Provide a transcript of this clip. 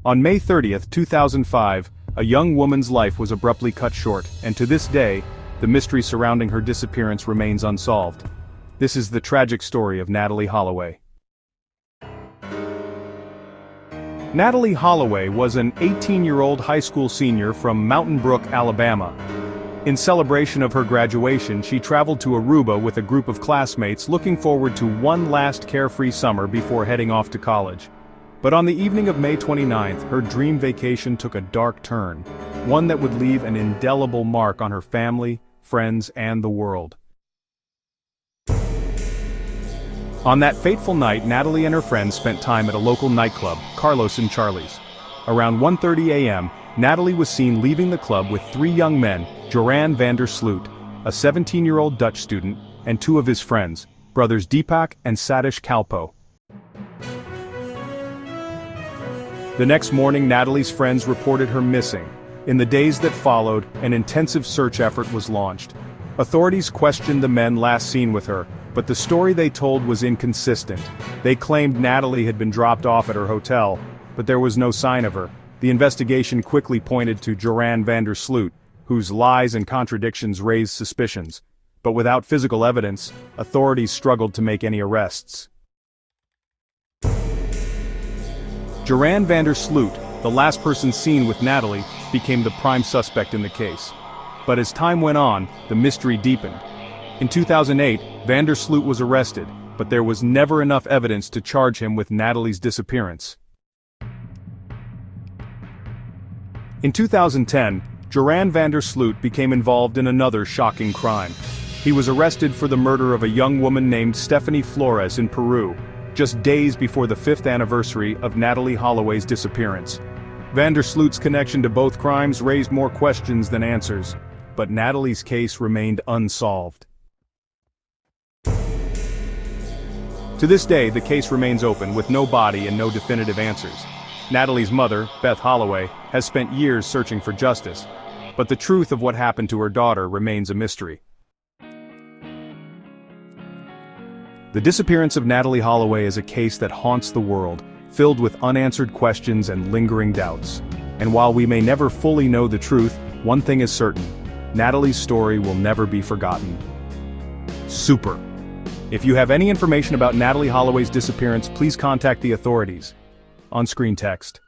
On May 30th, 2005, a young woman's life was abruptly cut short, and to this day, the mystery surrounding her disappearance remains unsolved. This is the tragic story of Natalie Holloway. Natalie Holloway was an 18-year-old high school senior from Mountain Brook, Alabama. In celebration of her graduation, she traveled to Aruba with a group of classmates looking forward to one last carefree summer before heading off to college. But on the evening of May 29th, her dream vacation took a dark turn, one that would leave an indelible mark on her family, friends, and the world. On that fateful night, Natalie and her friends spent time at a local nightclub, Carlos and Charlie's. Around 1:30 a.m., Natalie was seen leaving the club with three young men, Joran van der Sloot, a 17-year-old Dutch student, and two of his friends, brothers Deepak and Satish Kalpo. The next morning, Natalie's friends reported her missing. In the days that followed, an intensive search effort was launched. Authorities questioned the men last seen with her, but the story they told was inconsistent. They claimed Natalie had been dropped off at her hotel, but there was no sign of her. The investigation quickly pointed to Joran van der Sloot, whose lies and contradictions raised suspicions. But without physical evidence, authorities struggled to make any arrests. Joran van der Sloot, the last person seen with Natalie, became the prime suspect in the case. But as time went on, the mystery deepened. In 2008, van der Sloot was arrested, but there was never enough evidence to charge him with Natalie's disappearance. In 2010, Joran van der Sloot became involved in another shocking crime. He was arrested for the murder of a young woman named Stephanie Flores in Peru, just days before the 5th anniversary of Natalie Holloway's disappearance. Van der Sloot's connection to both crimes raised more questions than answers, but Natalie's case remained unsolved. To this day, the case remains open with no body and no definitive answers. Natalie's mother, Beth Holloway, has spent years searching for justice, but the truth of what happened to her daughter remains a mystery. The disappearance of Natalie Holloway is a case that haunts the world, filled with unanswered questions and lingering doubts. And while we may never fully know the truth, one thing is certain: Natalie's story will never be forgotten. Super. If you have any information about Natalie Holloway's disappearance, please contact the authorities. On-screen text.